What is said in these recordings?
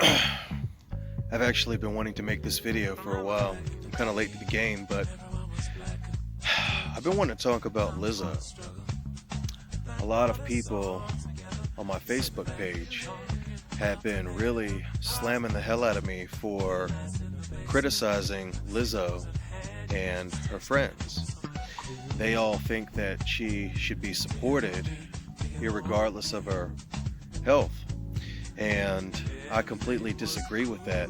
I've actually been wanting to make this video for a while. I'm kind of late to the game, but I've been wanting to talk about Lizzo. A lot of people on my Facebook page have been really slamming the hell out of me for criticizing Lizzo and her friends. They all think that she should be supported irregardless of her health. And I completely disagree with that.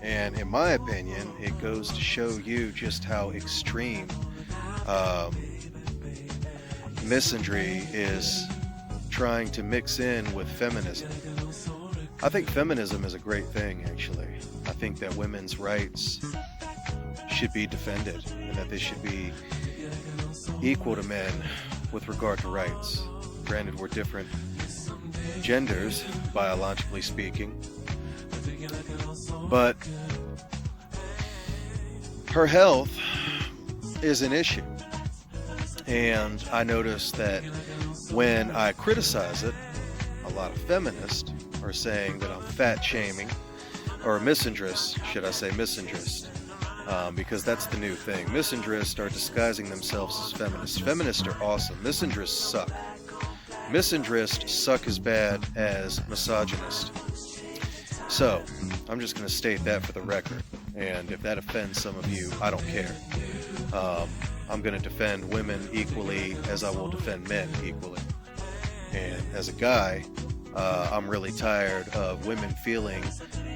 And in my opinion, it goes to show you just how extreme misandry is trying to mix in with feminism. I think feminism is a great thing, actually. I think that women's rights should be defended and that they should be equal to men with regard to rights. Granted, we're different genders, biologically speaking, but her health is an issue. And I noticed that when I criticize it, a lot of feminists are saying that I'm fat shaming, or misandrist, should I say misandrist, because that's the new thing. Misandrists are disguising themselves as feminists. Feminists are awesome. Misandrists suck. Misandrists suck as bad as misogynist. So, I'm just going to state that for the record. And if that offends some of you, I don't care. I'm going to defend women equally as I will defend men equally. And as a guy, I'm really tired of women feeling,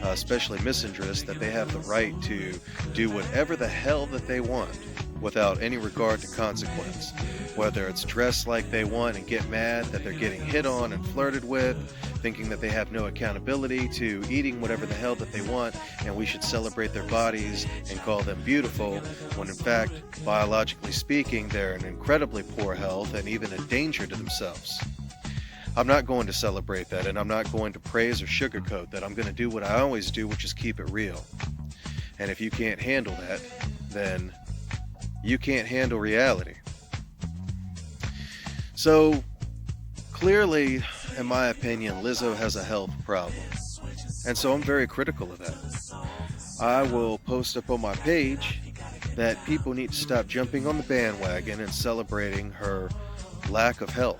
especially misandrists, that they have the right to do whatever the hell that they want without any regard to consequence. Whether it's dress like they want and get mad that they're getting hit on and flirted with, thinking that they have no accountability, to eating whatever the hell that they want and we should celebrate their bodies and call them beautiful, when in fact, biologically speaking, they're in incredibly poor health and even a danger to themselves. I'm not going to celebrate that, and I'm not going to praise or sugarcoat that. I'm going to do what I always do, which is keep it real. And if you can't handle that, then you can't handle reality. So, clearly, in my opinion, Lizzo has a health problem. And so I'm very critical of that. I will post up on my page that people need to stop jumping on the bandwagon and celebrating her lack of health,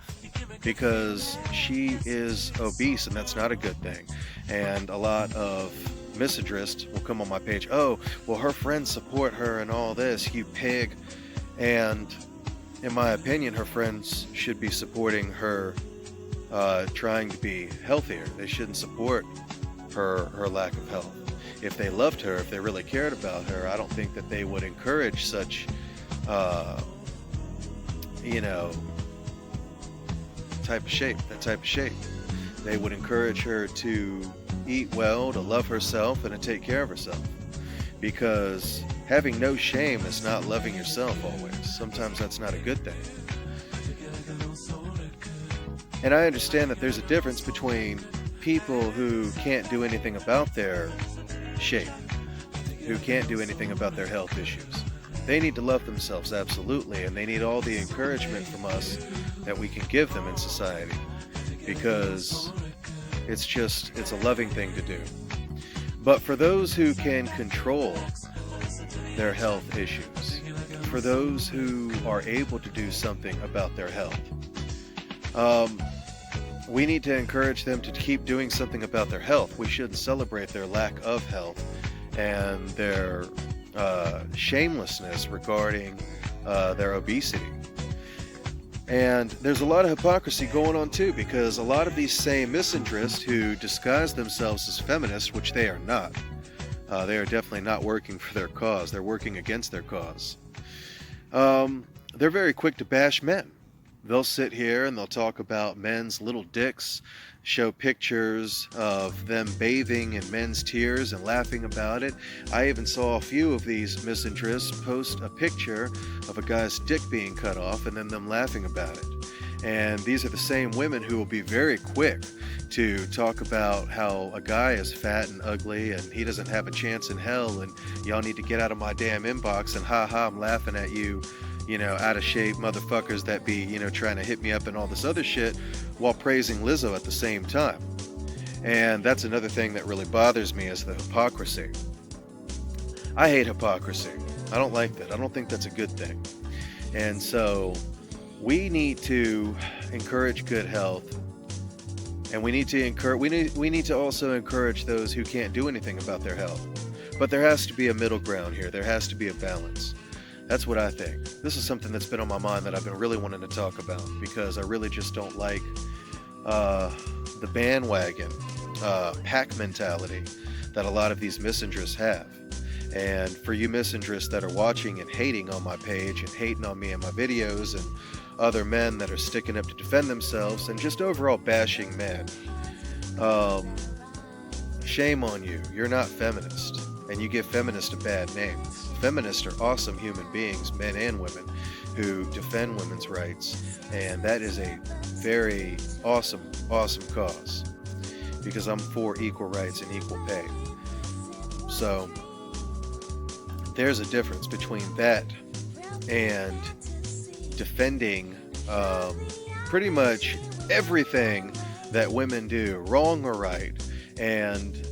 because she is obese, and that's not a good thing. And a lot of misandrists will come on my page, oh, well, her friends support her and all this, you pig. And in my opinion, her friends should be supporting her trying to be healthier. They shouldn't support her lack of health. If they loved her, if they really cared about her, I don't think that they would encourage such, that type of shape. They would encourage her to eat well, to love herself, and to take care of herself. Because having no shame is not loving yourself always. Sometimes that's not a good thing. And I understand that there's a difference between people who can't do anything about their shape, who can't do anything about their health issues. They need to love themselves, absolutely, and they need all the encouragement from us that we can give them in society, because it's a loving thing to do. But for those who can control their health issues, for those who are able to do something about their health, we need to encourage them to keep doing something about their health. We shouldn't celebrate their lack of health and their shamelessness regarding their obesity. And there's a lot of hypocrisy going on too, because a lot of these same misandrists who disguise themselves as feminists, which they are not, they are definitely not working for their cause. They're working against their cause. They're very quick to bash men. They'll sit here and they'll talk about men's little dicks, show pictures of them bathing in men's tears and laughing about it. I even saw a few of these misandrists post a picture of a guy's dick being cut off and then them laughing about it. And these are the same women who will be very quick to talk about how a guy is fat and ugly and he doesn't have a chance in hell, and y'all need to get out of my damn inbox, and ha, I'm laughing at you, out of shape motherfuckers that be, trying to hit me up and all this other shit, while praising Lizzo at the same time. And that's another thing that really bothers me is the hypocrisy. I hate hypocrisy. I don't like that. I don't think that's a good thing. And so we need to encourage good health, and we need to also encourage those who can't do anything about their health. But there has to be a middle ground here. There has to be a balance. That's what I think. This is something that's been on my mind that I've been really wanting to talk about, because I really just don't like the bandwagon pack mentality that a lot of these misandrists have. And for you misandrists that are watching and hating on my page and hating on me and my videos, and other men that are sticking up to defend themselves and just overall bashing men, shame on you. You're not feminist, and you give feminist a bad name. Feminists are awesome human beings, men and women, who defend women's rights, and that is a very awesome cause, because I'm for equal rights and equal pay. So there's a difference between that and defending pretty much everything that women do, wrong or right, and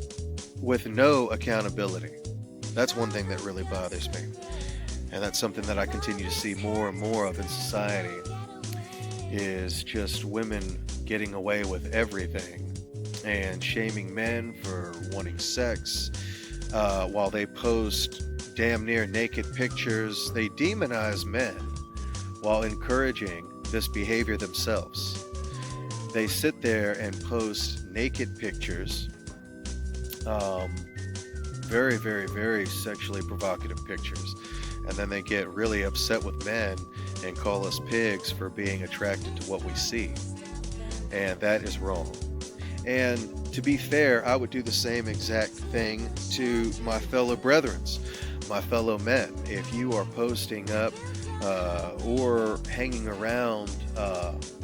with no accountability. That's one thing that really bothers me, and that's something that I continue to see more and more of in society, is just women getting away with everything and shaming men for wanting sex, while they post damn near naked pictures. They demonize men while encouraging this behavior themselves. They sit there and post naked pictures, very, very, very sexually provocative pictures, and then they get really upset with men and call us pigs for being attracted to what we see. And that is wrong. And to be fair, I would do the same exact thing to my fellow brethrens, my fellow men. If you are posting up or hanging around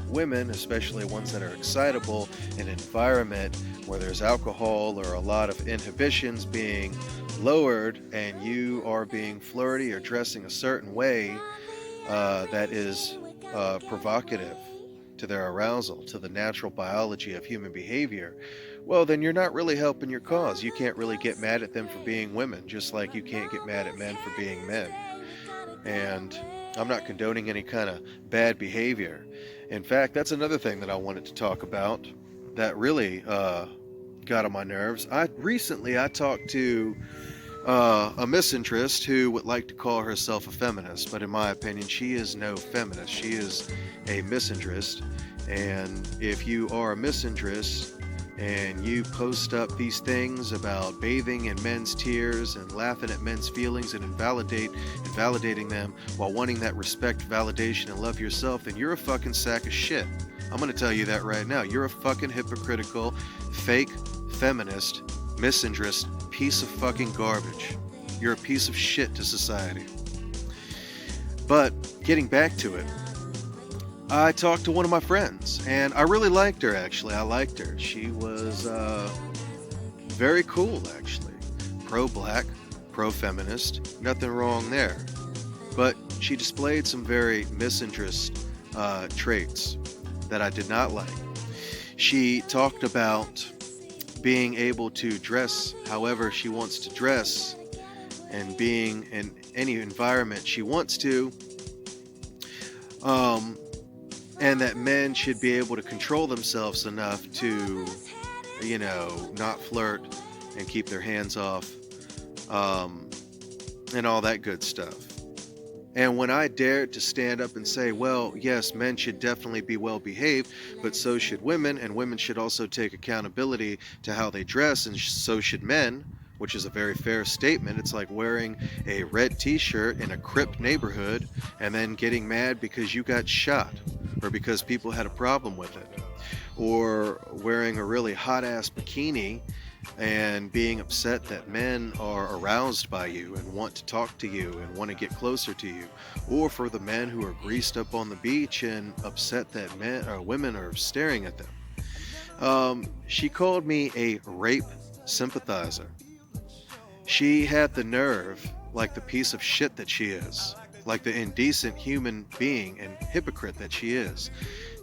women, especially ones that are excitable, in an environment where there's alcohol or a lot of inhibitions being lowered, and you are being flirty or dressing a certain way that is provocative to their arousal, to the natural biology of human behavior, well, then you're not really helping your cause. You can't really get mad at them for being women, just like you can't get mad at men for being men. And I'm not condoning any kind of bad behavior. In fact, that's another thing that I wanted to talk about that really got on my nerves. Recently I talked to a misinterest who would like to call herself a feminist, but in my opinion, she is no feminist. She is a misinterest. And if you are a misinterest and you post up these things about bathing in men's tears and laughing at men's feelings and invalidating them while wanting that respect, validation, and love yourself, then you're a fucking sack of shit. I'm going to tell you that right now. You're a fucking hypocritical, fake, feminist, misinterest, piece of fucking garbage. You're a piece of shit to society. But getting back to it, I talked to one of my friends, and I really liked her, actually. I liked her. She was very cool, actually. Pro-black, pro-feminist, nothing wrong there. But she displayed some very misinterest traits that I did not like. She talked about being able to dress however she wants to dress and being in any environment she wants to, and that men should be able to control themselves enough to, not flirt and keep their hands off, and all that good stuff. And when I dared to stand up and say, well, yes, men should definitely be well behaved, but so should women, and women should also take accountability to how they dress, and so should men, which is a very fair statement. It's like wearing a red t-shirt in a Crip neighborhood and then getting mad because you got shot, or because people had a problem with it, or wearing a really hot-ass bikini and being upset that men are aroused by you and want to talk to you and want to get closer to you, or for the men who are greased up on the beach and upset that women are staring at them. She called me a rape sympathizer. She had the nerve, like the piece of shit that she is, like the indecent human being and hypocrite that she is,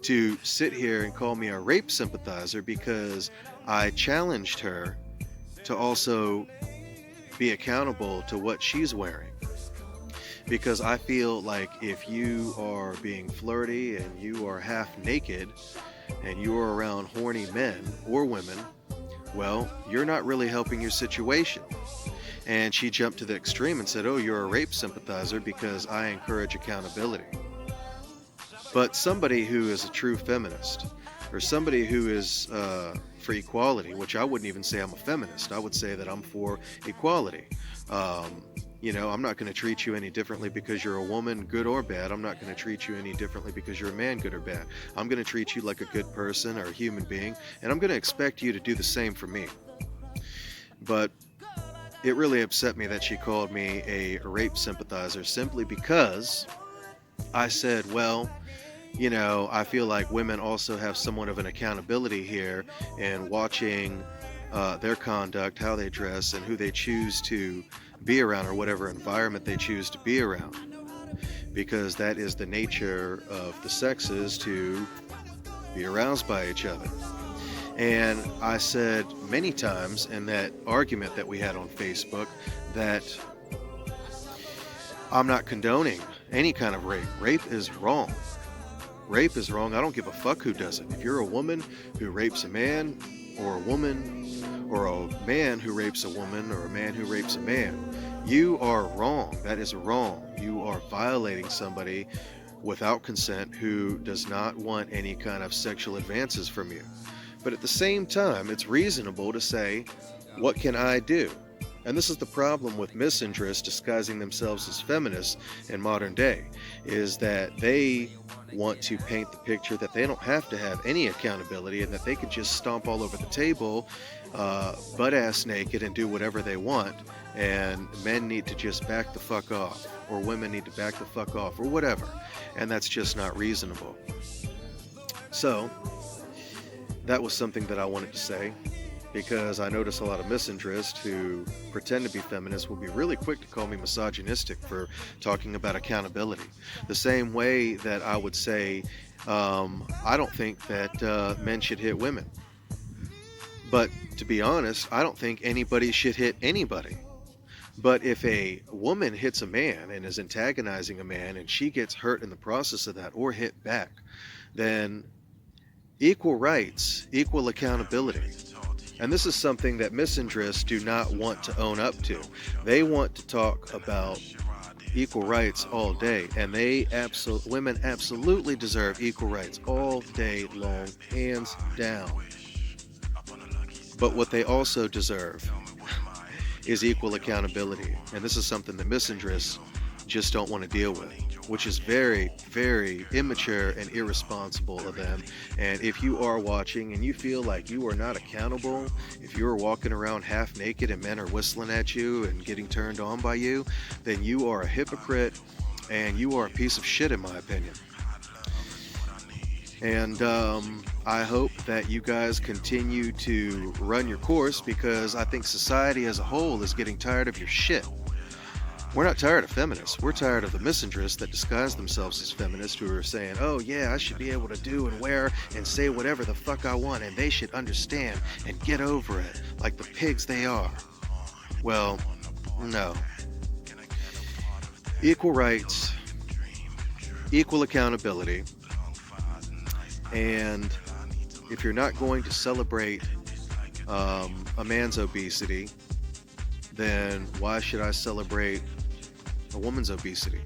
to sit here and call me a rape sympathizer because I challenged her to also be accountable to what she's wearing. Because I feel like if you are being flirty and you are half naked and you are around horny men or women, well, you're not really helping your situation. And she jumped to the extreme and said, oh, you're a rape sympathizer because I encourage accountability. But somebody who is a true feminist, or somebody who is for equality, which I wouldn't even say I'm a feminist, I would say that I'm for equality. I'm not going to treat you any differently because you're a woman, good or bad. I'm not going to treat you any differently because you're a man, good or bad. I'm going to treat you like a good person or a human being, and I'm going to expect you to do the same for me. But it really upset me that she called me a rape sympathizer simply because I said, well, I feel like women also have somewhat of an accountability here in watching their conduct, how they dress, and who they choose to be around, or whatever environment they choose to be around. Because that is the nature of the sexes, to be aroused by each other. And I said many times in that argument that we had on Facebook that I'm not condoning any kind of rape. Rape is wrong. Rape is wrong. I don't give a fuck who does it. If you're a woman who rapes a man, or a woman, or a man who rapes a woman, or a man who rapes a man, you are wrong. That is wrong. You are violating somebody without consent who does not want any kind of sexual advances from you. But at the same time, it's reasonable to say, what can I do? And this is the problem with misandrists disguising themselves as feminists in modern day, is that they want to paint the picture that they don't have to have any accountability and that they can just stomp all over the table, butt-ass naked, and do whatever they want, and men need to just back the fuck off, or women need to back the fuck off, or whatever. And that's just not reasonable. So that was something that I wanted to say, because I notice a lot of misandrists who pretend to be feminists will be really quick to call me misogynistic for talking about accountability. The same way that I would say, I don't think that men should hit women. But to be honest, I don't think anybody should hit anybody. But if a woman hits a man and is antagonizing a man and she gets hurt in the process of that, or hit back, then equal rights, equal accountability. And this is something that misandrists do not want to own up to. They want to talk about equal rights all day, and women absolutely deserve equal rights all day long, hands down. But what they also deserve is equal accountability, and this is something that misandrists just don't want to deal with, which is very, very immature and irresponsible of them. And if you are watching and you feel like you are not accountable, if you're walking around half naked and men are whistling at you and getting turned on by you, then you are a hypocrite and you are a piece of shit, in my opinion. And I hope that you guys continue to run your course, because I think society as a whole is getting tired of your shit. We're not tired of feminists. We're tired of the misandrists that disguise themselves as feminists, who are saying, oh yeah, I should be able to do and wear and say whatever the fuck I want, and they should understand and get over it, like the pigs they are. Well, no. Equal rights, equal accountability, and if you're not going to celebrate a man's obesity, then why should I celebrate a woman's obesity?